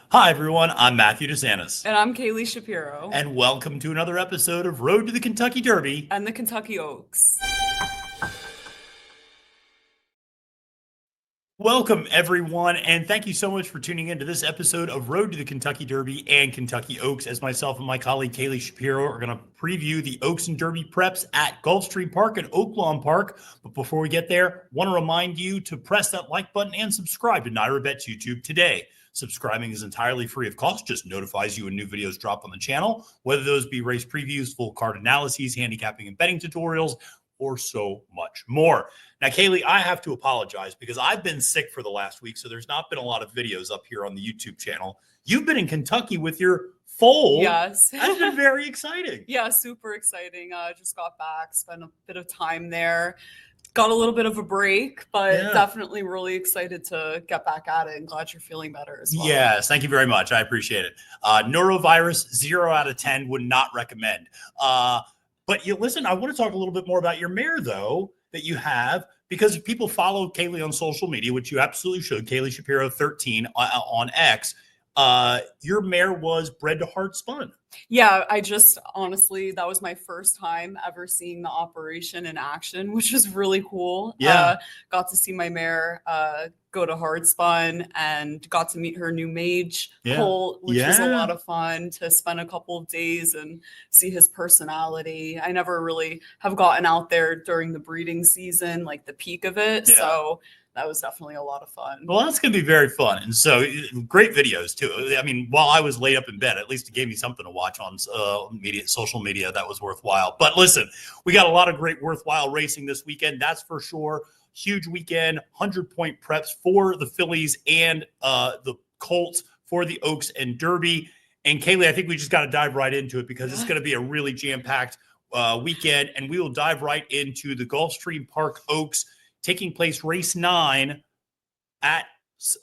Hi, everyone. I'm Matthew DeSantis. And I'm Kaylie Shapiro. And welcome to another episode of Road to the Kentucky Derby and the Kentucky Oaks. Welcome, everyone, and thank you so much for tuning in to this episode of Road to the Kentucky Derby and Kentucky Oaks, as myself and my colleague Kaylie Shapiro are going to preview the Oaks and Derby preps at Gulfstream Park and Oaklawn Park. But before we get there, I want to remind you to press that like button and subscribe to NYRA Bets YouTube today. Subscribing is entirely free of cost, just notifies you when new videos drop on the channel, whether those be race previews, full card analyses, handicapping and betting tutorials, or so much more. Now, Kaylie, I have to apologize because I've been sick for the last week, so there's not been a lot of videos up here on the YouTube channel. You've been in Kentucky with your foal. Yes. That's been very exciting. Yeah, super exciting. Just got back, spent a bit of time there. Got a little bit of a break, but definitely really excited to get back at it and glad you're feeling better as well. Yes, thank you very much. I appreciate it. Norovirus, 0 out of 10, would not recommend. But listen, I want to talk a little bit more about your mare, though, that you have, because if people follow Kaylie on social media, which you absolutely should, Kaylie Shapiro 13 on X, your mare was bred to hard spun. Yeah, honestly, that was my first time ever seeing the operation in action, which was really cool. Yeah. Got to see my mare go to hard spun and got to meet her new mage, Colt, which was a lot of fun to spend a couple of days and see his personality. I never really have gotten out there during the breeding season, like the peak of it. So that was definitely a lot of fun. Well, that's going to be very fun. And so great videos, too. I mean, while I was laid up in bed, at least it gave me something to watch on social media that was worthwhile. But listen, we got a lot of great worthwhile racing this weekend. That's for sure. Huge weekend, 100-point preps for the fillies and the Colts for the Oaks and Derby. And Kaylie, I think we just got to dive right into it because it's going to be a really jam-packed weekend. And we will dive right into the Gulfstream Park Oaks, taking place race 9 at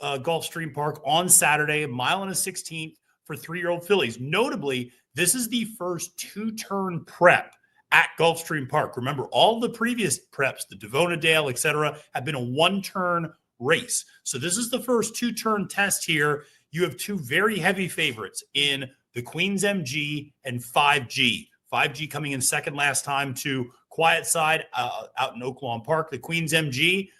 Gulfstream Park on Saturday, 1.16 for 3-year-old fillies. Notably, this is the first 2-turn prep at Gulfstream Park. Remember, all the previous preps, the Devonadale, etc., have been a 1-turn race. So this is the first 2-turn test here. You have 2 very heavy favorites in the Queen's MG and 5G. 5G coming in second last time to Quietside out in Oaklawn Park. The Queen's MG,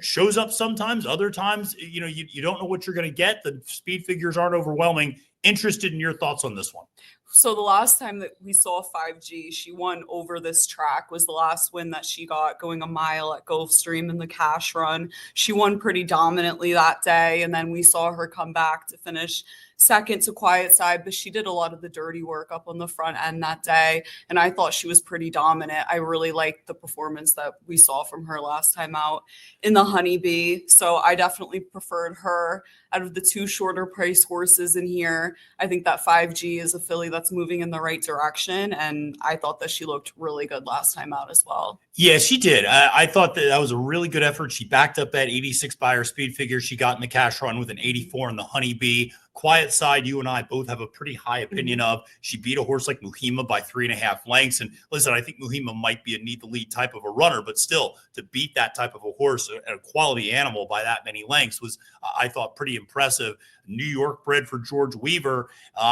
shows up sometimes. Other times, you don't know what you're going to get. The speed figures aren't overwhelming. Interested in your thoughts on this one. So the last time that we saw 5G, she won over this track, was the last win that she got going a mile at Gulfstream in the cash run. She won pretty dominantly that day. And then we saw her come back to finish second to Quietside, but she did a lot of the dirty work up on the front end that day. And I thought she was pretty dominant. I really liked the performance that we saw from her last time out in the Honeybee. So I definitely preferred her out of the 2 shorter price horses in here. I think that 5G is a filly that's moving in the right direction. And I thought that she looked really good last time out as well. Yeah, she did. I thought that was a really good effort. She backed up that 86 by her speed figure. She got in the cash run with an 84 in the Honeybee. Quietside, you and I both have a pretty high opinion of. She beat a horse like Muhima by 3.5 lengths. And listen, I think Muhima might be a need the lead type of a runner, but still to beat that type of a horse, a quality animal by that many lengths was, I thought, pretty impressive. New York bred for George Weaver,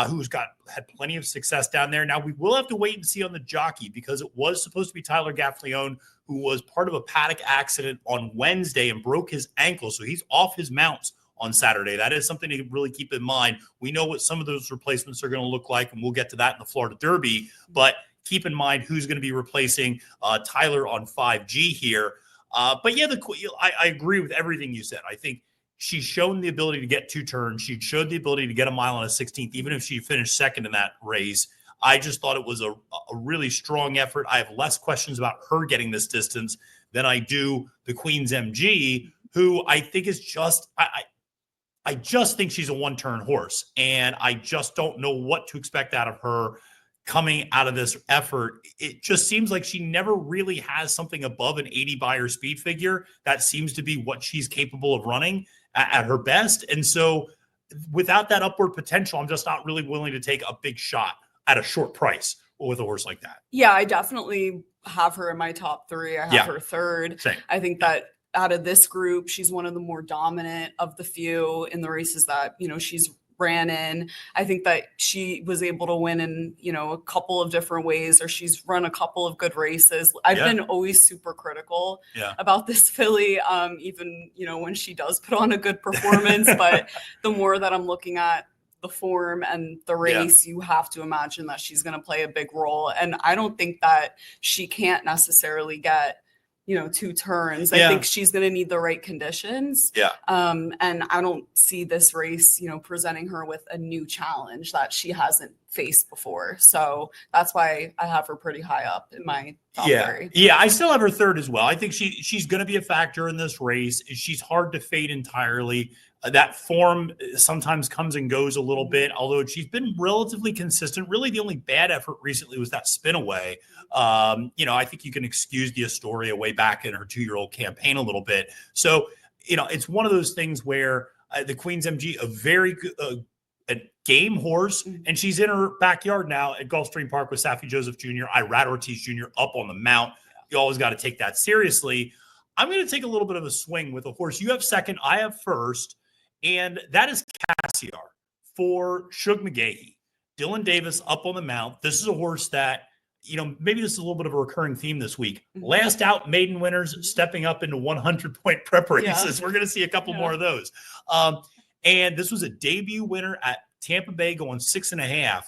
who's had plenty of success down there. Now we will have to wait and see on the jockey because it was supposed to be Tyler Gaffleone, who was part of a paddock accident on Wednesday and broke his ankle. So he's off his mounts on Saturday. That is something to really keep in mind. We know what some of those replacements are going to look like, and we'll get to that in the Florida Derby. But keep in mind who's going to be replacing Tyler on 5G here. But yeah, I agree with everything you said. I think she's shown the ability to get 2 turns. She showed the ability to get a mile on a 16th, even if she finished second in that race. I just thought it was a really strong effort. I have less questions about her getting this distance than I do the Queen's MG, who I think is just I just think she's a 1-turn horse, and I just don't know what to expect out of her coming out of this effort. It just seems like she never really has something above an 80 by her speed figure. That seems to be what she's capable of running at her best. And so without that upward potential, I'm just not really willing to take a big shot at a short price with a horse like that. Yeah, I definitely have her in my top 3. I have her third. Same. I think that out of this group, she's one of the more dominant of the few in the races that, she's ran in. I think that she was able to win in, a couple of different ways, or she's run a couple of good races. I've been always super critical about this filly, even, when she does put on a good performance. But the more that I'm looking at the form and the race, you have to imagine that she's going to play a big role. And I don't think that she can't necessarily get, 2 turns. I think she's going to need the right conditions. And I don't see this race, presenting her with a new challenge that she hasn't faced before. So that's why I have her pretty high up in my top 3. Yeah, I still have her 3rd as well. I think she's going to be a factor in this race. She's hard to fade entirely. That form sometimes comes and goes a little bit, although she's been relatively consistent. Really, the only bad effort recently was that spin away. I think you can excuse the Astoria way back in her 2-year-old campaign a little bit. So, it's one of those things where the Queen's MG, a very good a game horse, and she's in her backyard now at Gulfstream Park with Safi Joseph Jr., Irad Ortiz Jr. up on the mount. You always got to take that seriously. I'm going to take a little bit of a swing with a horse. You have 2nd, I have 1st. And that is Cassiar for Shug McGaughey. Dylan Davis up on the mount. This is a horse that, maybe this is a little bit of a recurring theme this week. Last out maiden winners stepping up into 100-point prep races. We're going to see a couple more of those. And this was a debut winner at Tampa Bay going 6.5.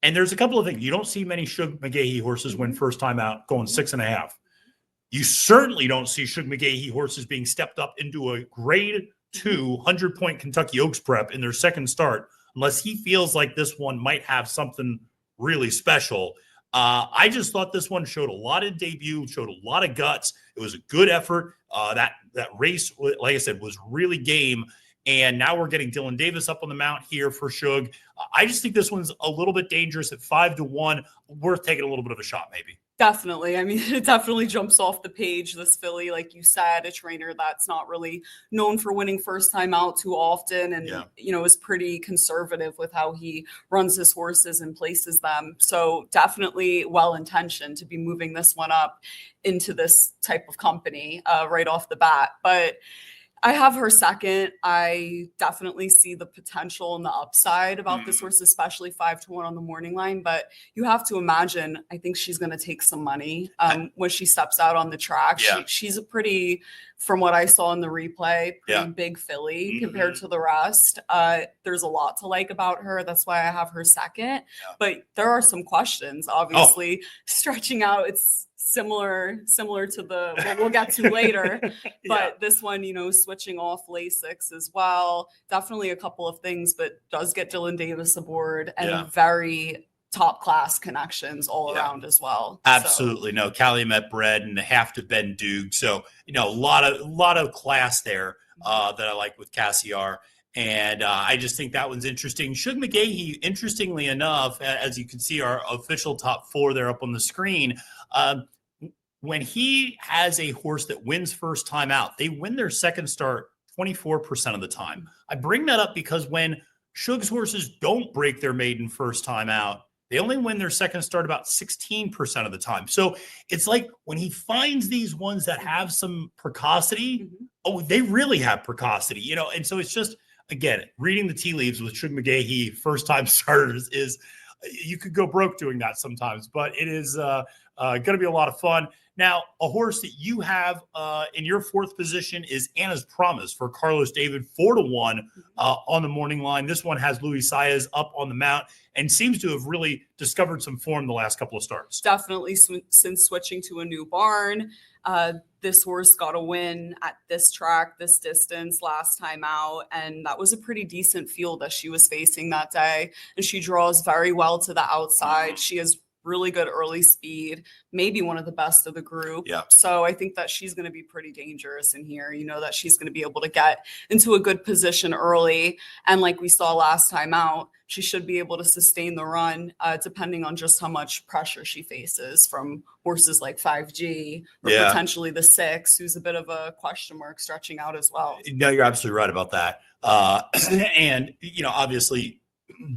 And there's a couple of things. You don't see many Shug McGaughey horses win first time out going 6.5. You certainly don't see Shug McGaughey horses being stepped up into a grade 2 100-point Kentucky Oaks prep in their 2nd start, unless he feels like this one might have something really special. I just thought this one showed a lot of debut, showed a lot of guts. It was a good effort. That race, like I said, was really game. And now we're getting Dylan Davis up on the mount here for Shug. I just think this one's a little bit dangerous at 5-1. Worth taking a little bit of a shot, maybe. Definitely. I mean, it definitely jumps off the page, this filly, like you said, a trainer that's not really known for winning first time out too often and, is pretty conservative with how he runs his horses and places them. So definitely well-intentioned to be moving this one up into this type of company right off the bat. But I have her 2nd. I definitely see the potential and the upside about this horse, especially 5-1 on the morning line. But you have to imagine, I think she's going to take some money when she steps out on the track. She's a pretty, from what I saw in the replay, pretty big filly compared to the rest. There's a lot to like about her. That's why I have her 2nd. But there are some questions, obviously, stretching out. It's similar to the what we'll get to later, but this one, switching off Lasix as well, definitely a couple of things, but does get Dylan Davis aboard and very top class connections all around as well. Absolutely. No, Calumet bred and half to Ben Duke. So, a lot of class there that I like with Cassiar. And I just think that one's interesting. Shug McGaughey, interestingly enough, as you can see, our official top 4 there up on the screen, when he has a horse that wins first time out, they win their 2nd start 24% of the time. I bring that up because when Shug's horses don't break their maiden first time out, they only win their 2nd start about 16% of the time. So it's like when he finds these ones that have some precocity, they really have precocity, and so it's just, again, reading the tea leaves with Shug McGaughey first time starters is, you could go broke doing that sometimes, but it is going to be a lot of fun. Now, a horse that you have in your 4th position is Anna's Promise for Carlos David, 4-1 on the morning line. This one has Luis Saez up on the mount and seems to have really discovered some form the last couple of starts. Definitely since switching to a new barn. This horse got a win at this track, this distance last time out, and that was a pretty decent field that she was facing that day. And she draws very well to the outside. She has really good early speed, maybe one of the best of the group. So I think that she's going to be pretty dangerous in here. That she's going to be able to get into a good position early. And like we saw last time out, she should be able to sustain the run depending on just how much pressure she faces from horses like 5G or potentially the 6, who's a bit of a question mark stretching out as well. No, you're absolutely right about that. And, obviously,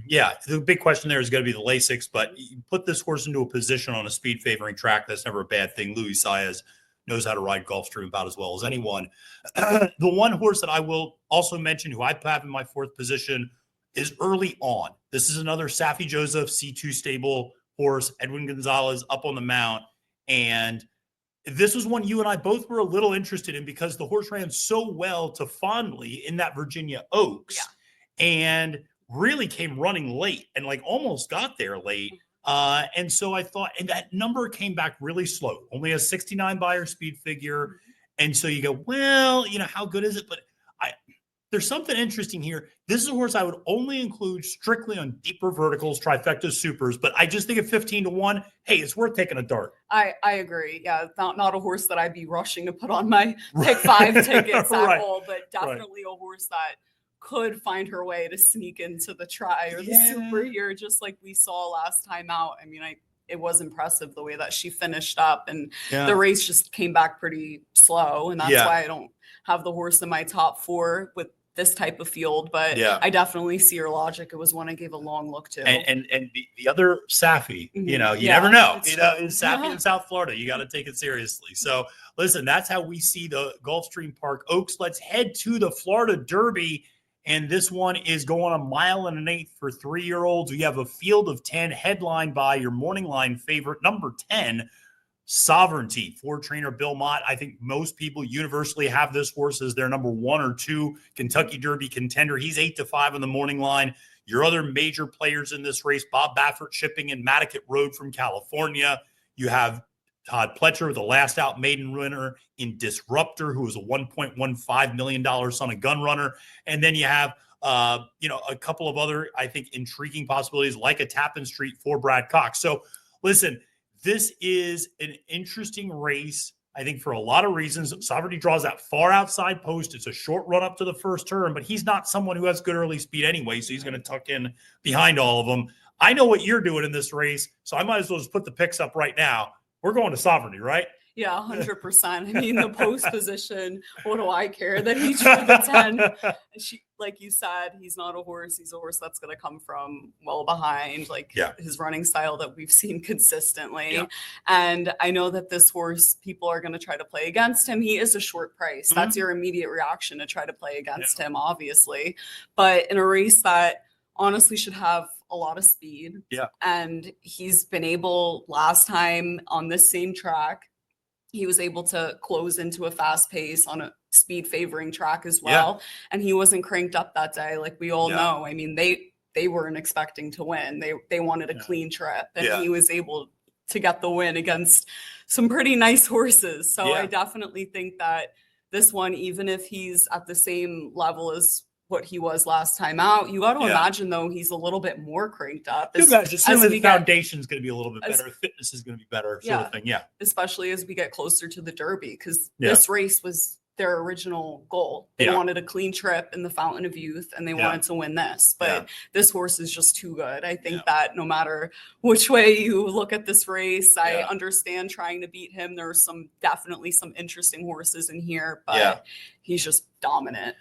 the big question there is going to be the Lasix, but you put this horse into a position on a speed favoring track. That's never a bad thing. Luis Saez knows how to ride Gulfstream about as well as anyone. The one horse that I will also mention who I have in my 4th position is early on. This is another Safi Joseph C2 stable horse, Edwin Gonzalez up on the mount. And this was one you and I both were a little interested in because the horse ran so well to Fondly in that Virginia Oaks and really came running late and like almost got there late. And so I thought, and that number came back really slow, only a 69 buyer speed figure. And so you go, well, you know, how good is it? But there's something interesting here. This is a horse I would only include strictly on deeper verticals, trifecta supers, but I just think at 15-1, hey, it's worth taking a dart. I agree. Yeah, not a horse that I'd be rushing to put on my pick 5 tickets at all, but definitely a horse that could find her way to sneak into the try or the super here, just like we saw last time out. I mean, it was impressive the way that she finished up, and the race just came back pretty slow, and that's why I don't have the horse in my top 4 with this type of field, but I definitely see your logic. It was one I gave a long look to. And the other Safi, you know, you never know. You know, it's Safi in South Florida. You got to take it seriously. So listen, that's how we see the Gulfstream Park Oaks. Let's head to the Florida Derby. And this one is going 1.1 miles for 3-year-olds. We have a field of 10 headlined by your morning line favorite, number 10, Sovereignty, for trainer Bill Mott. I think most people universally have this horse as their number 1 or 2 Kentucky Derby contender. He's 8-5 on the morning line. Your other major players in this race, Bob Baffert shipping in Madaket Road from California. You have Todd Pletcher, the last out maiden winner in Disruptor, who was a $1.15 million son of gun runner. And then you have, you know, a couple of other, I think, intriguing possibilities like a Tappan Street for Brad Cox. So listen, this is an interesting race, I think, for a lot of reasons. Sovereignty draws that far outside post. It's a short run up to the first turn, but he's not someone who has good early speed anyway, so he's going to tuck in behind all of them. I know what you're doing in this race, so I might as well just put the picks up right now. We're going to Sovereignty, right? Yeah, 100%. I mean, the post position, what do I care that he drew the 10? She, like you said, he's not a horse. He's a horse that's going to come from well behind, like his running style that we've seen consistently. And I know that this horse, people are going to try to play against him. He is a short price. That's your immediate reaction, to try to play against him, obviously. But in a race that honestly should have a lot of speed. And he's been able, last time on this same track, he was able to close into a fast pace on a speed favoring track as well. And he wasn't cranked up that day. Like we all know, I mean, they weren't expecting to win. They wanted a clean trip, and he was able to get the win against some pretty nice horses. So I definitely think that this one, even if he's at the same level as what he was last time out, you got to imagine, though, he's a little bit more cranked up. As the foundation is going to be a little bit better, fitness is going to be better, sort of thing. Especially as we get closer to the Derby, because this race was their original goal. They wanted a clean trip in the Fountain of Youth, and they wanted to win this. But this horse is just too good. I think that no matter which way you look at this race, I understand trying to beat him. There are definitely some interesting horses in here, but he's just dominant.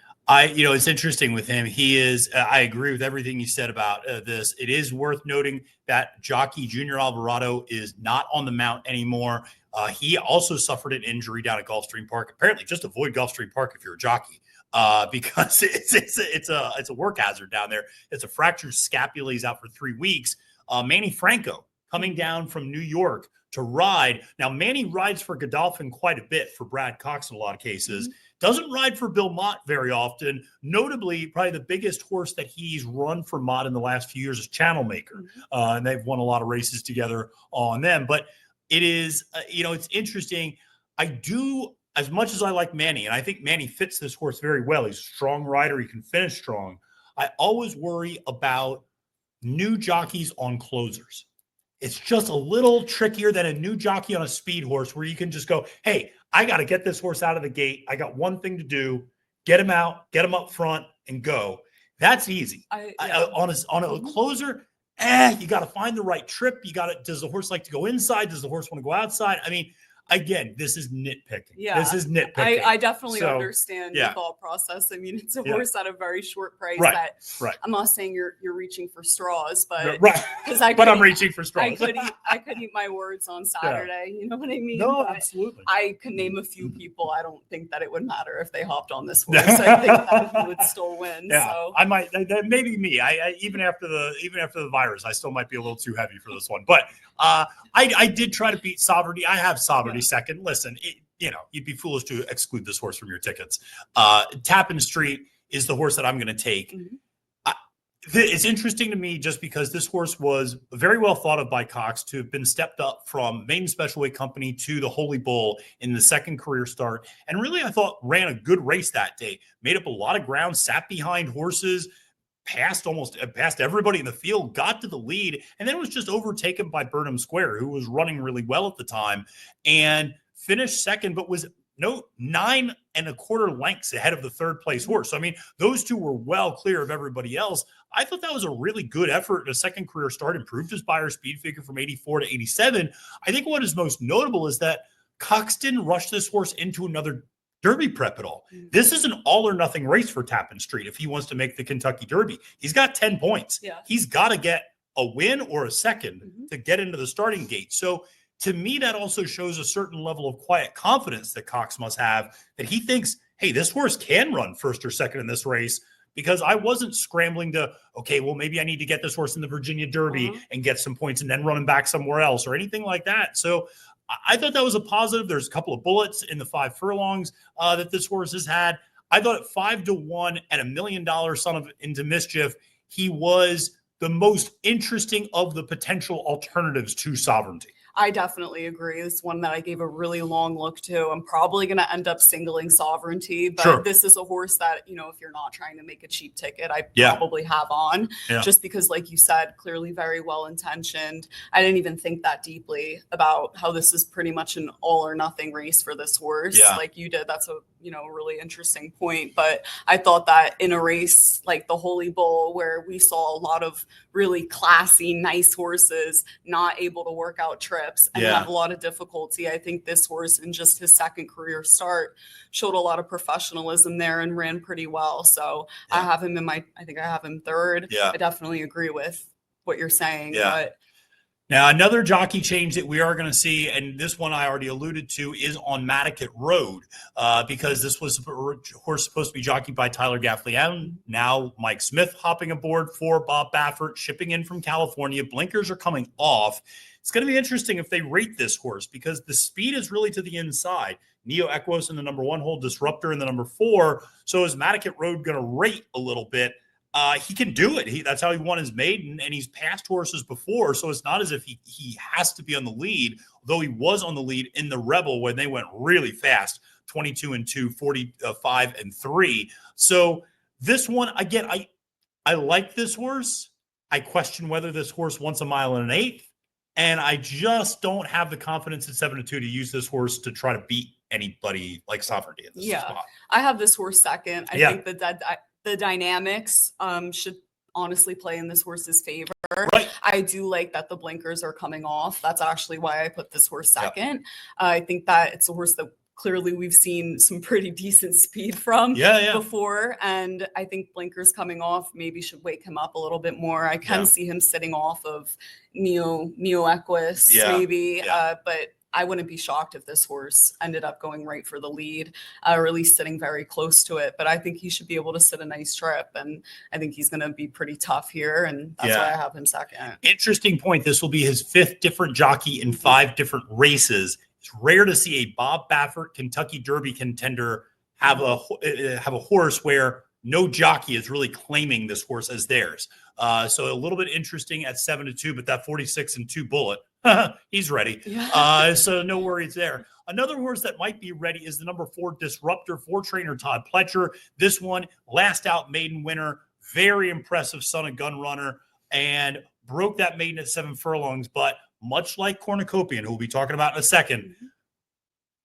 You know, it's interesting with him. He is, I agree with everything you said about this. It is worth noting that jockey Junior Alvarado is not on the mount anymore. He also suffered an injury down at Gulfstream Park. Apparently, just avoid Gulfstream Park if you're a jockey, because it's a work hazard down there. It's a fractured scapula. He's out for 3 weeks. Manny Franco coming down from New York to ride. Now, Manny rides for Godolphin quite a bit for Brad Cox in a lot of cases. Doesn't ride for Bill Mott very often. Notably, probably the biggest horse that he's run for Mott in the last few years is Channel Maker. And they've won a lot of races together on them. But it is, you know, it's interesting. I do, as much as I like Manny, and I think Manny fits this horse very well. He's a strong rider. He can finish strong. I always worry about new jockeys on closers. It's just a little trickier than a new jockey on a speed horse, where you can just go, hey, I got to get this horse out of the gate. I got one thing to do: get him out, get him up front, and go. That's easy. On a closer, you got to find the right trip. Does the horse like to go inside? Does the horse want to go outside? I mean, again, this is nitpicking. Yeah. This is nitpicking. I definitely So, understand yeah. the thought process. I mean, it's a Yeah. horse at a very short price Right. that Right. I'm not saying you're reaching for straws, but Right. because But I'm reaching for I straws. could eat my words on Saturday. You know what I mean? No, But absolutely. I could name a few people. I don't think that it would matter if they hopped on this horse. I think that he would still win. Yeah, So I might. Maybe me. I even after the virus, I still might be a little too heavy for this one. But I did try to beat Sovereignty. I have Sovereignty second. Listen, you'd be foolish to exclude this horse from your tickets. Tappan Street is the horse that I'm going to take. Mhm. It's interesting to me just because this horse was very well thought of by Cox to have been stepped up from maiden special weight company to the Holy Bull in the second career start. And really, I thought ran a good race that day, made up a lot of ground, sat behind horses, passed everybody in the field, got to the lead, and then was just overtaken by Burnham Square, who was running really well at the time and finished second, but was 9 1/4 lengths ahead of the third place horse. So, I mean, those two were well clear of everybody else. I thought that was a really good effort in a second career start, improved his buyer speed figure from 84 to 87. I think what is most notable is that Cox didn't rush this horse into another Derby prep at all. This is an all or nothing race for Tappan Street if he wants to make the Kentucky Derby. He's got 10 points. Yeah. He's got to get a win or a second to get into the starting gate. So, to me, that also shows a certain level of quiet confidence that Cox must have, that he thinks, hey, this horse can run first or second in this race, because I wasn't scrambling to, okay, well, maybe I need to get this horse in the Virginia Derby and get some points and then run him back somewhere else or anything like that. So I thought that was a positive. There's a couple of bullets in the 5 furlongs that this horse has had. I thought at 5-1 at $1 million son of into mischief, he was the most interesting of the potential alternatives to Sovereignty. I definitely agree. It's one that I gave a really long look to. I'm probably going to end up singling Sovereignty, but this is a horse that, if you're not trying to make a cheap ticket, I probably have on just because, like you said, clearly very well intentioned. I didn't even think that deeply about how this is pretty much an all or nothing race for this horse like you did. That's a really interesting point. But I thought that in a race like the Holy Bull, where we saw a lot of really classy, nice horses not able to work out trips and have a lot of difficulty, I think this horse in just his second career start showed a lot of professionalism there and ran pretty well. So I have him I think I have him third. I definitely agree with what you're saying. But now, another jockey change that we are going to see, and this one I already alluded to, is on Madaket Road, because this was a horse supposed to be jockeyed by Tyler Gaffalian. Now Mike Smith hopping aboard for Bob Baffert, shipping in from California. Blinkers are coming off. It's going to be interesting if they rate this horse, because the speed is really to the inside. Neo Equos in the number 1 hole, Disruptor in the number 4. So is Madaket Road going to rate a little bit? He can do it. That's how he won his maiden, and he's passed horses before. So it's not as if he has to be on the lead, though he was on the lead in the Rebel when they went really fast, 22-2, 45-3. So this one, again, I like this horse. I question whether this horse wants 1 mile and an eighth, and I just don't have the confidence at 7-2 to use this horse to try to beat anybody like Sovereignty in this spot. I have this horse second. I think the dynamics should honestly play in this horse's favor. I do like that the blinkers are coming off. That's actually why I put this horse second. I think that it's a horse that clearly we've seen some pretty decent speed from before. And I think blinkers coming off maybe should wake him up a little bit more. I can see him sitting off of Neo Equus maybe, but I wouldn't be shocked if this horse ended up going right for the lead, or at least sitting very close to it. But I think he should be able to sit a nice trip, and I think he's going to be pretty tough here, and that's why I have him second. Interesting point. This will be his 5th different jockey in 5 different races. It's rare to see a Bob Baffert Kentucky Derby contender have a horse where no jockey is really claiming this horse as theirs. So a little bit interesting at 7-2, but that 46-2 bullet, he's ready. So no worries there. Another horse that might be ready is the number 4 Disruptor for trainer Todd Pletcher. This one, last out maiden winner, very impressive son of gun runner, and broke that maiden at 7 furlongs. But much like Cornucopian, who we'll be talking about in a second,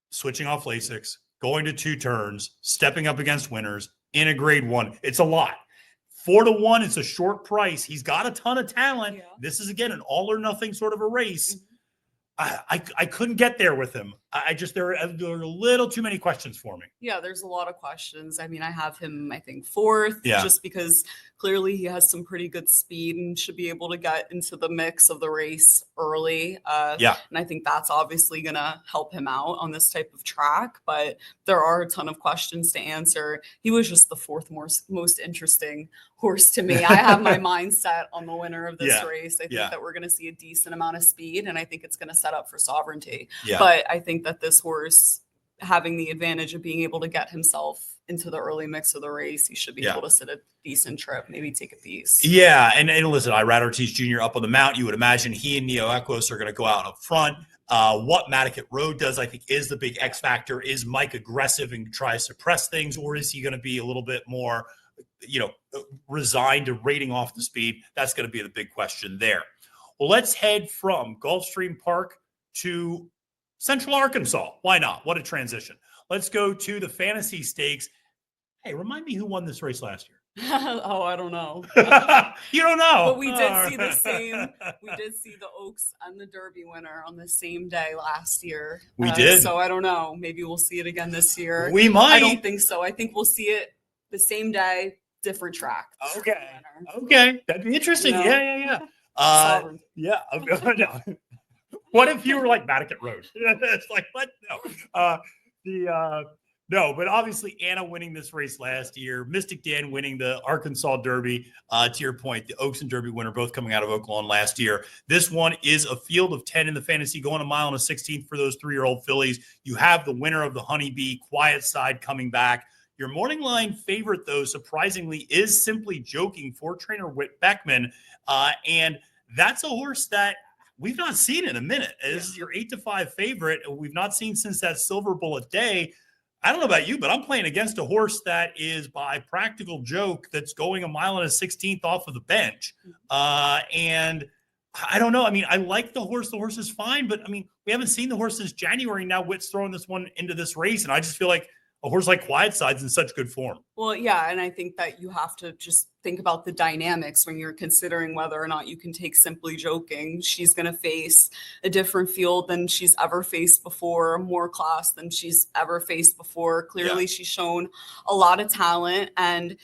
switching off Lasix, going to 2 turns, stepping up against winners in a grade 1. It's a lot. 4-1, it's a short price. He's got a ton of talent. This is, again, an all or nothing sort of a race. I couldn't get there with him. I just there are a little too many questions for me. Yeah, there's a lot of questions. I mean, I have him, I think, fourth, just because clearly he has some pretty good speed and should be able to get into the mix of the race early. And I think that's obviously going to help him out on this type of track. But there are a ton of questions to answer. He was just the fourth most interesting horse to me. I have my mindset on the winner of this race. I think that we're going to see a decent amount of speed, and I think it's going to set up for sovereignty. But I think that this horse, having the advantage of being able to get himself into the early mix of the race, he should be able to sit a decent trip, maybe take a piece. Yeah, and listen, Irad Ortiz Jr. up on the mount, you would imagine he and Neo Equos are going to go out up front. What Madaket Road does, I think, is the big X factor. Is Mike aggressive and try to suppress things, or is he going to be a little bit more, resigned to rating off the speed? That's going to be the big question there. Well, let's head from Gulfstream Park to Central Arkansas. Why not? What a transition. Let's go to the Fantasy Stakes. Hey, remind me who won this race last year. Oh, I don't know. You don't know. But we did see the same. We did see the Oaks and the Derby winner on the same day last year. We did. So I don't know. Maybe we'll see it again this year. We might. I don't think so. I think we'll see it the same day, different track. Okay. That'd be interesting. Yeah. No. What if you were like Madaket Road? It's like, what? No. No, but obviously Anna winning this race last year, Mystic Dan winning the Arkansas Derby. To your point, the Oaks and Derby winner both coming out of Oaklawn last year. This one is a field of 10 in the fantasy, going a mile and a 16th for those 3-year-old fillies. You have the winner of the Honeybee, Quietside, coming back. Your morning line favorite, though, surprisingly, is Simply Joking for trainer Whit Beckman. And that's a horse that we've not seen in a minute. This is your 8-5 favorite. We've not seen since that Silver Bullet Day. I don't know about you, but I'm playing against a horse that is, by practical joke, that's going a mile and a 16th off of the bench. And I don't know. I mean, I like the horse. The horse is fine, but I mean, we haven't seen the horse since January. Now Whit's throwing this one into this race. And I just feel like a horse like Quietside in such good form. Well, yeah, and I think that you have to just think about the dynamics when you're considering whether or not you can take Simply Joking. She's going to face a different field than she's ever faced before, more class than she's ever faced before. Clearly, she's shown a lot of talent, and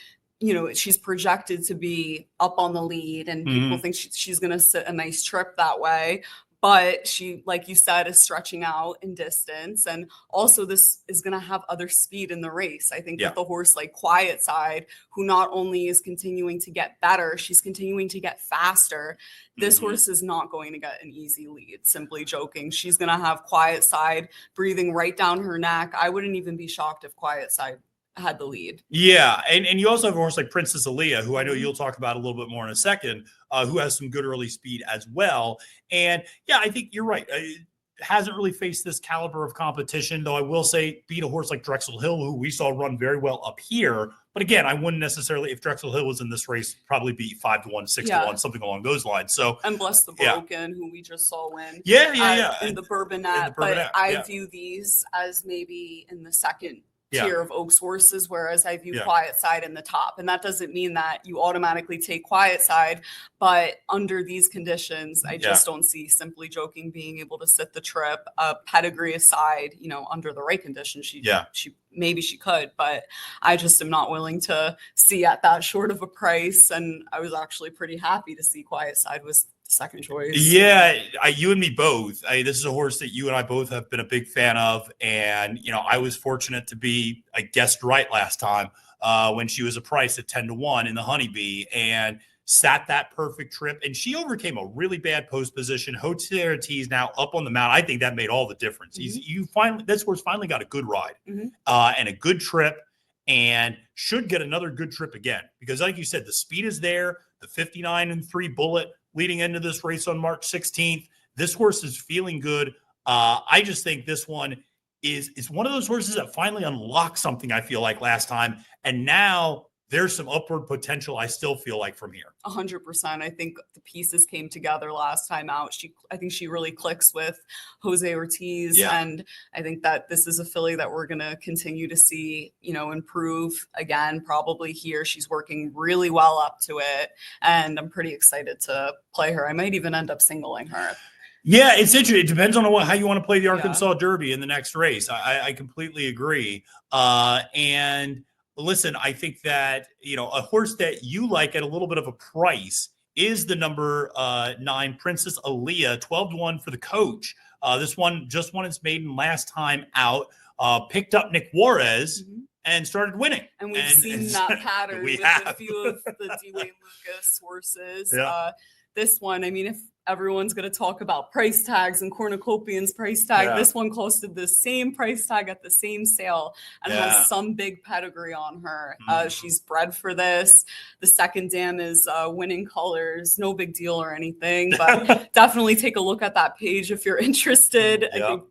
she's projected to be up on the lead, and people think she's going to sit a nice trip that way. But she, like you said, is stretching out in distance. And also this is going to have other speed in the race. I think with a horse like Quietside, who not only is continuing to get better, she's continuing to get faster. This horse is not going to get an easy lead, Simply Joking. She's going to have Quietside breathing right down her neck. I wouldn't even be shocked if Quietside had the lead. Yeah, and you also have a horse like Princess Aaliyah, who I know you'll talk about a little bit more in a second, who has some good early speed as well. And yeah, I think you're right. It hasn't really faced this caliber of competition, though I will say beat a horse like Drexel Hill, who we saw run very well up here. But again, I wouldn't necessarily, if Drexel Hill was in this race, probably be 5-1, 6-1, something along those lines. So, and Bless the Broken, who we just saw win. In the Bourbonette. But I view these as maybe in the second tier of Oaks horses, whereas I view Quietside in the top. And that doesn't mean that you automatically take Quietside, but under these conditions, I just don't see Simply Joking being able to sit the trip. Pedigree aside, under the right conditions, she maybe she could, but I just am not willing to see at that short of a price. And I was actually pretty happy to see Quietside was second choice. Yeah, you and me both. This is a horse that you and I both have been a big fan of. And, I was fortunate to be, I guessed right last time when she was a price at 10-1 in the Honeybee and sat that perfect trip. And she overcame a really bad post position. Jose Ortiz now up on the mount. I think that made all the difference. This horse finally got a good ride and a good trip, and should get another good trip again. Because like you said, the speed is there, the 59-3 bullet leading into this race on March 16th. This horse is feeling good. I just think this one is one of those horses that finally unlocked something, I feel like, last time. And now there's some upward potential, I still feel like, from here. 100%. I think the pieces came together last time out. I think she really clicks with Jose Ortiz. Yeah. And I think that this is a filly that we're going to continue to see, improve again, probably here. She's working really well up to it. And I'm pretty excited to play her. I might even end up singling her. Yeah, it's interesting. It depends on how you want to play the Arkansas Derby in the next race. I completely agree. And listen, I think that, a horse that you like at a little bit of a price is the number 9 Princess Aaliyah, 12-1 for the coach. This one just won its maiden last time out, picked up Nick Juarez and started winning. And we've seen that pattern with a few of the Dwayne Lucas horses. Yeah. This one, I mean, if everyone's going to talk about price tags and Cornucopian's price tag, this one costed the same price tag at the same sale and has some big pedigree on her. She's bred for this. The second dam is winning colors. No big deal or anything, but definitely take a look at that page if you're interested. I think,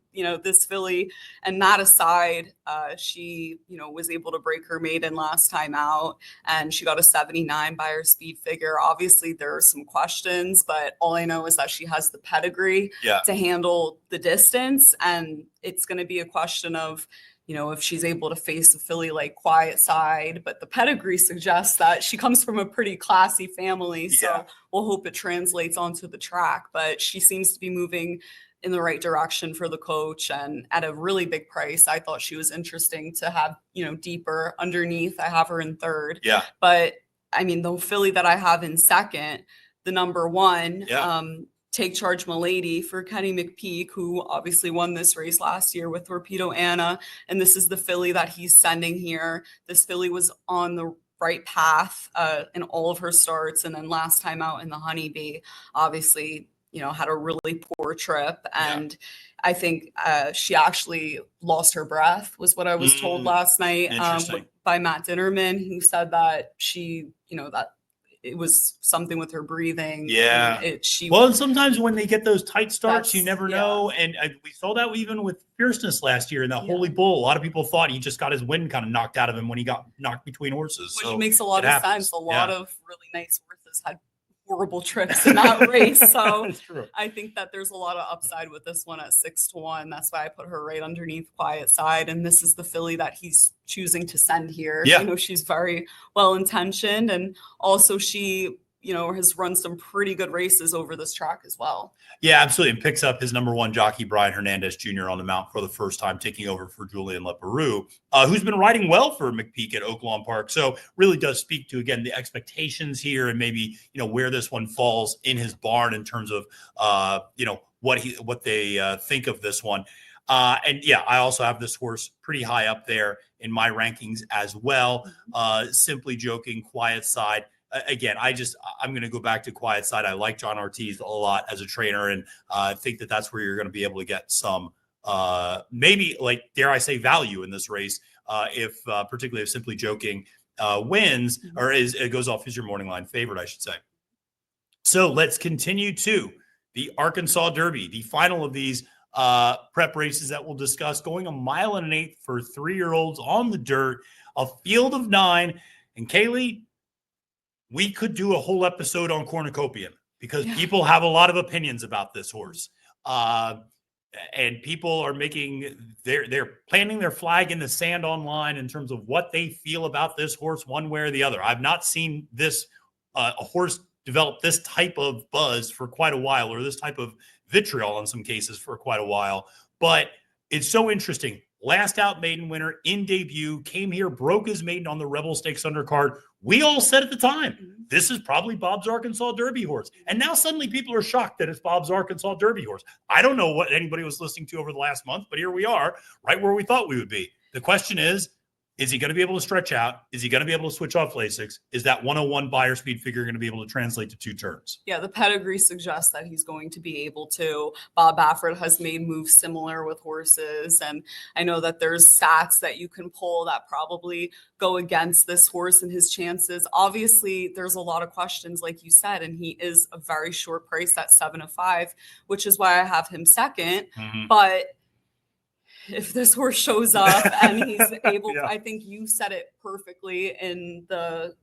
this filly and Madaket, she, was able to break her maiden last time out and she got a 79 by her speed figure. Obviously there are some questions, but all I know is that she has the pedigree to handle the distance. And it's going to be a question of, if she's able to face a filly like Quietside, but the pedigree suggests that she comes from a pretty classy family. So we'll hope it translates onto the track, but she seems to be moving in the right direction for the coach and at a really big price. I thought she was interesting to have, deeper underneath. I have her in third. Yeah. But I mean, the filly that I have in second, the number 1, Take Charge Milady for Kenny McPeek, who obviously won this race last year with Thorpedo Anna. And this is the filly that he's sending here. This filly was on the right path in all of her starts. And then last time out in the Honeybee, obviously, had a really poor trip. And I think she actually lost her breath was what I was told last night by Matt Dinnerman, who said that she, that it was something with her breathing. Yeah. And sometimes when they get those tight starts, you never know. And we saw that even with Fierceness last year in that Holy Bull. A lot of people thought he just got his wind kind of knocked out of him when he got knocked between horses. Which makes a lot of sense. A lot of really nice horses had horrible trips in that race. So I think that there's a lot of upside with this one at 6-1. That's why I put her right underneath Quietside. And this is the filly that he's choosing to send here. She's very well intentioned, and also she has run some pretty good races over this track as well. Yeah, absolutely. And picks up his number 1 jockey, Brian Hernandez Jr. on the mount for the first time, taking over for Julian Leperoux, who's been riding well for McPeek at Oaklawn Park. So really does speak to, again, the expectations here and maybe, where this one falls in his barn in terms of, what they think of this one. I also have this horse pretty high up there in my rankings as well. Simply Joking, Quietside. Again, I'm going to go back to Quietside. I like John Ortiz a lot as a trainer, and I think that that's where you're going to be able to get some, maybe like, dare I say, value in this race, particularly if Simply Joking wins or it goes off as your morning line favorite, I should say. So let's continue to the Arkansas Derby, the final of these prep races that we'll discuss, going 1 1/8 for 3-year-olds on the dirt, a field of 9. And Kaylie, we could do a whole episode on Cornucopian because people have a lot of opinions about this horse. And people are they're planting their flag in the sand online in terms of what they feel about this horse one way or the other. I've not seen this a horse develop this type of buzz for quite a while, or this type of vitriol in some cases for quite a while. But it's so interesting. Last out maiden winner in debut, came here, broke his maiden on the Rebel Stakes undercard. We all said at the time, this is probably Bob's Arkansas Derby horse. And now suddenly people are shocked that it's Bob's Arkansas Derby horse. I don't know what anybody was listening to over the last month, but here we are, right where we thought we would be. The question is he going to be able to stretch out? Is he going to be able to switch off Lasix? Is that 101 buyer speed figure going to be able to translate to 2 turns? Yeah, the pedigree suggests that he's going to be able to. Bob Baffert has made moves similar with horses. And I know that there's stats that you can pull that probably go against this horse and his chances. Obviously, there's a lot of questions, like you said, and he is a very short price at 7-5, which is why I have him second. But if this horse shows up and he's able, I think you said it perfectly in the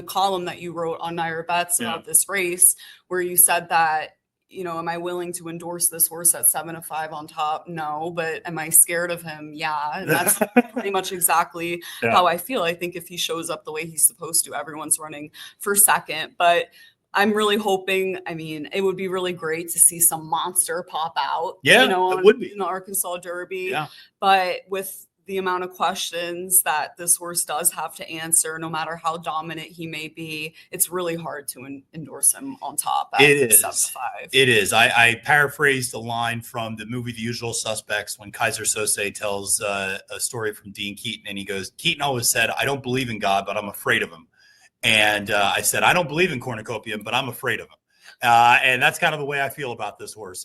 column that you wrote on NYRA Bets about this race, where you said that, am I willing to endorse this horse at 7-5 on top? No, but am I scared of him? Yeah. And that's pretty much exactly how I feel. I think if he shows up the way he's supposed to, everyone's running for second. But I'm really hoping, I mean, it would be really great to see some monster pop out, Yeah, you know, it would be. in the Arkansas Derby. Yeah. But with the amount of questions that this horse does have to answer, no matter how dominant he may be, it's really hard to endorse him on top at It 7-5. It is. I paraphrased a line from the movie The Usual Suspects when Kaiser Sose tells a story from Dean Keaton, and he goes, Keaton always said, I don't believe in God, but I'm afraid of him. And I said, I don't believe in Cornucopian, but I'm afraid of him. And that's kind of the way I feel about this horse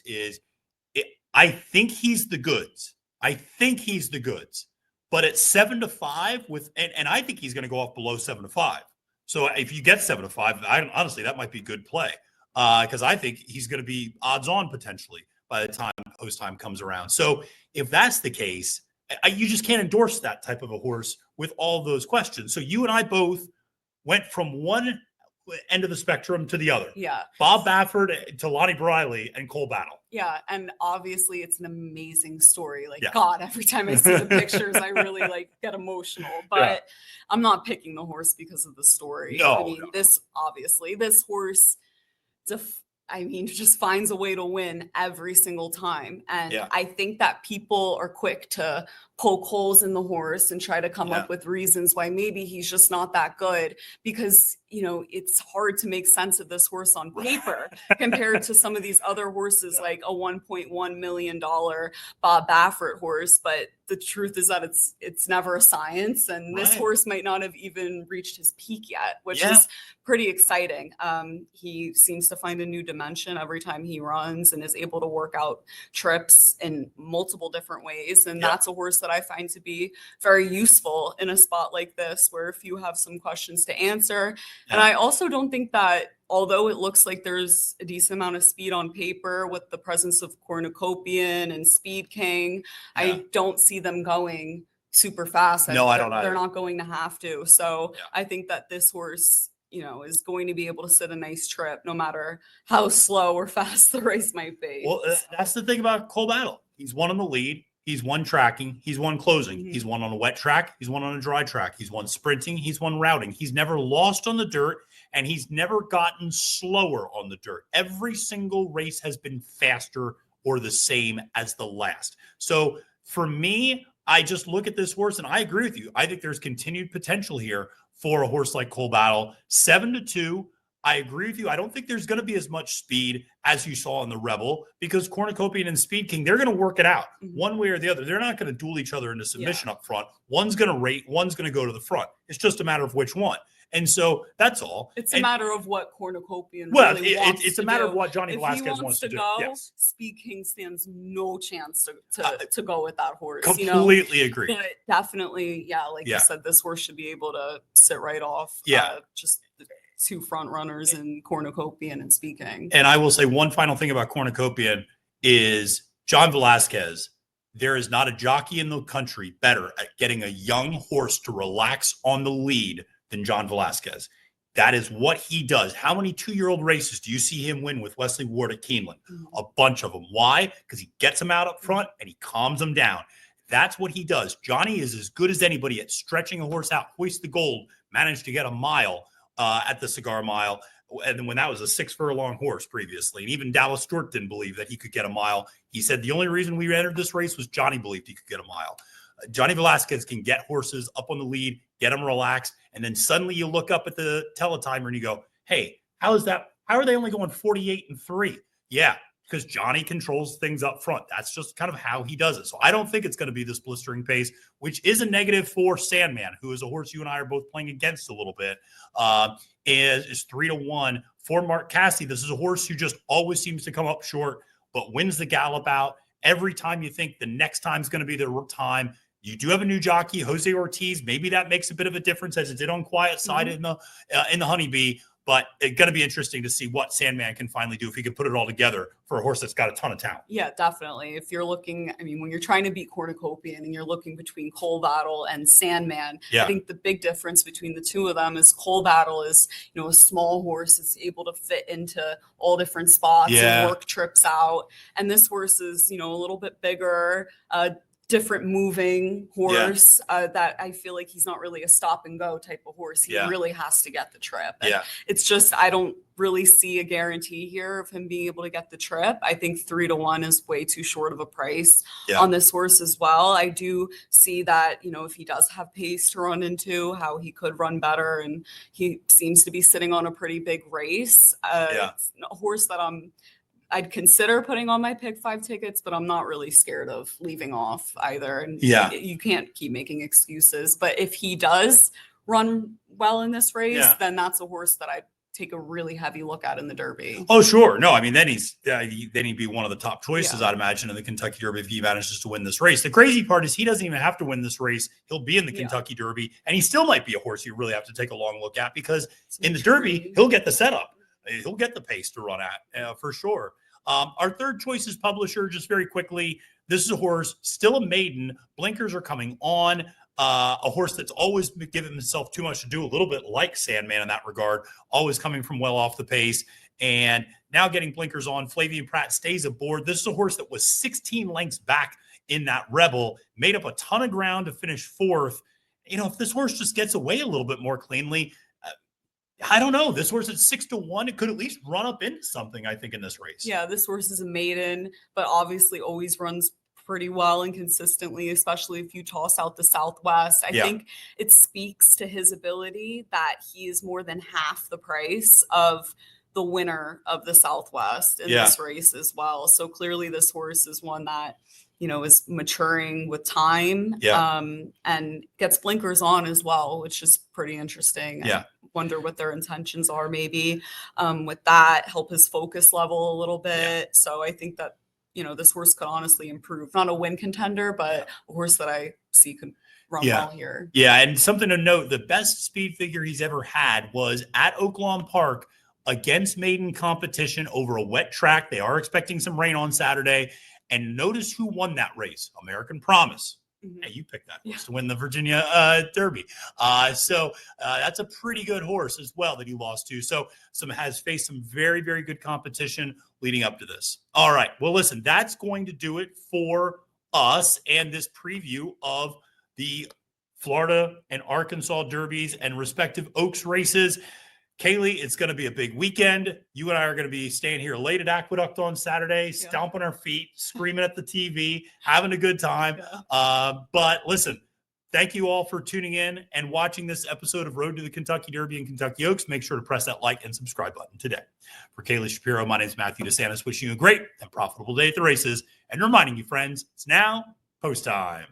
I think he's the goods. But at 7-5 and I think he's going to go off below 7-5. So if you get 7-5, honestly, that might be good play because I think he's going to be odds on potentially by the time post time comes around. So if that's the case, you just can't endorse that type of a horse with all those questions. So you and I both went from one end of the spectrum to the other. Yeah. Bob Baffert to Lonnie Briley and Cole Battle. Yeah. And obviously it's an amazing story. Like, yeah. God, every time I see the pictures, I really get emotional, but I'm not picking the horse because of the story. No, I mean, this horse, just finds a way to win every single time. And I think that people are quick to poke holes in the horse and try to come up with reasons why maybe he's just not that good because, it's hard to make sense of this horse on paper compared to some of these other horses, like a $1.1 million Bob Baffert horse. But the truth is that it's never a science. And this horse might not have even reached his peak yet, which is pretty exciting. He seems to find a new dimension every time he runs and is able to work out trips in multiple different ways. And that's a horse that I find to be very useful in a spot like this, where if you have some questions to answer. And I also don't think that, although it looks like there's a decent amount of speed on paper with the presence of Cornucopian and Speed King, I don't see them going super fast. No, I don't either. They're not going to have to. So I think that this horse, is going to be able to sit a nice trip, no matter how slow or fast the race might be. Well, that's the thing about Cole Battle. He's won on the lead. He's won tracking. He's won closing. He's won on a wet track. He's won on a dry track. He's won sprinting. He's won routing. He's never lost on the dirt, and he's never gotten slower on the dirt. Every single race has been faster or the same as the last. So for me, I just look at this horse, and I agree with you. I think there's continued potential here for a horse like Cole Battle. 7-2. I agree with you. I don't think there's going to be as much speed as you saw in the Rebel because Cornucopian and Speed King, they're going to work it out one way or the other. They're not going to duel each other into submission up front. One's going to rate, one's going to go to the front. It's just a matter of which one. And so that's all. It's a matter of what Cornucopian really wants it's a matter of what Johnny if Velasquez wants to do. Yes. Speed King stands no chance to go with that horse. Completely agree. But definitely, you said, this horse should be able to sit right off. Just the two front runners in Cornucopian and Speed King. And I will say one final thing about Cornucopian is John Velasquez. There is not a jockey in the country better at getting a young horse to relax on the lead than John Velasquez. That is what he does. How many 2-year-old races do you see him win with Wesley Ward at Keeneland? A bunch of them. Why? Because he gets them out up front and he calms them down. That's what he does. Johnny is as good as anybody at stretching a horse out. Hoist the Gold managed to get a mile at the Cigar Mile, and when that was a 6-furlong horse previously. And even Dallas Stewart didn't believe that he could get a mile. He said the only reason we entered this race was Johnny believed he could get a mile. Johnny Velasquez can get horses up on the lead, get them relaxed, and then suddenly you look up at the teletimer and you go, hey, how is that? How are they only going 48-3? Yeah, because Johnny controls things up front. That's just kind of how he does it. So I don't think it's going to be this blistering pace, which is a negative for Sandman, who is a horse you and I are both playing against a little bit, is 3-1. For Mark Cassidy, this is a horse who just always seems to come up short, but wins the gallop out. Every time you think the next time is going to be the time, you do have a new jockey, Jose Ortiz. Maybe that makes a bit of a difference as it did on Quietside in the Honeybee. But it's going to be interesting to see what Sandman can finally do if he can put it all together for a horse that's got a ton of talent. Yeah, definitely. If you're looking, when you're trying to beat Cornucopian and you're looking between Cole Battle and Sandman, I think the big difference between the two of them is Cole Battle is, a small horse that's able to fit into all different spots and work trips out. And this horse is, a little bit bigger, different moving horse that I feel like he's not really a stop and go type of horse. He really has to get the trip. And it's just, I don't really see a guarantee here of him being able to get the trip. I think 3-1 is way too short of a price on this horse as well. I do see that, you know, if he does have pace to run into, how he could run better. And he seems to be sitting on a pretty big race. It's a horse that I'd consider putting on my pick 5 tickets, but I'm not really scared of leaving off either. And you can't keep making excuses. But if he does run well in this race, then that's a horse that I'd take a really heavy look at in the Derby. Oh, sure. No, I mean, then he'd be one of the top choices, I'd imagine, in the Kentucky Derby if he manages to win this race. The crazy part is he doesn't even have to win this race. He'll be in the Kentucky Derby, and he still might be a horse you really have to take a long look at, because in the Derby, he'll get the setup. He'll get the pace to run at for sure. Our third choice is Publisher. Just very quickly, this is a horse, still a maiden. Blinkers are coming on. A horse that's always given himself too much to do, a little bit like Sandman in that regard, always coming from well off the pace, and now getting blinkers on. Flavian Pratt stays aboard. This is a horse that was 16 lengths back in that Rebel, made up a ton of ground to finish 4th. You know, if this horse just gets away a little bit more cleanly, I don't know. This horse at 6-1, it could at least run up into something, I think, in this race. Yeah, this horse is a maiden, but obviously always runs pretty well and consistently, especially if you toss out the Southwest. I think it speaks to his ability that he is more than half the price of the winner of the Southwest in this race as well. So clearly this horse is one that, you know, is maturing with time and gets blinkers on as well, which is pretty interesting. I wonder what their intentions are maybe with that, help his focus level a little bit. So I think that, you know, this horse could honestly improve. Not a win contender, but a horse that I see could run well here. Yeah, and something to note, the best speed figure he's ever had was at Oaklawn Park against maiden competition over a wet track. They are expecting some rain on Saturday. And notice who won that race, American Promise. Hey, you picked that horse to win the Virginia Derby. So that's a pretty good horse as well that he lost to. So has faced some very, very good competition leading up to this. All right. Well, listen, that's going to do it for us and this preview of the Florida and Arkansas Derbies and respective Oaks races. Kaylie, it's going to be a big weekend. You and I are going to be staying here late at Aqueduct on Saturday, stomping our feet, screaming at the TV, having a good time. But listen, thank you all for tuning in and watching this episode of Road to the Kentucky Derby and Kentucky Oaks. Make sure to press that like and subscribe button today. For Kaylie Shapiro, my name is Matthew DeSantis, wishing you a great and profitable day at the races and reminding you, friends, it's now post time.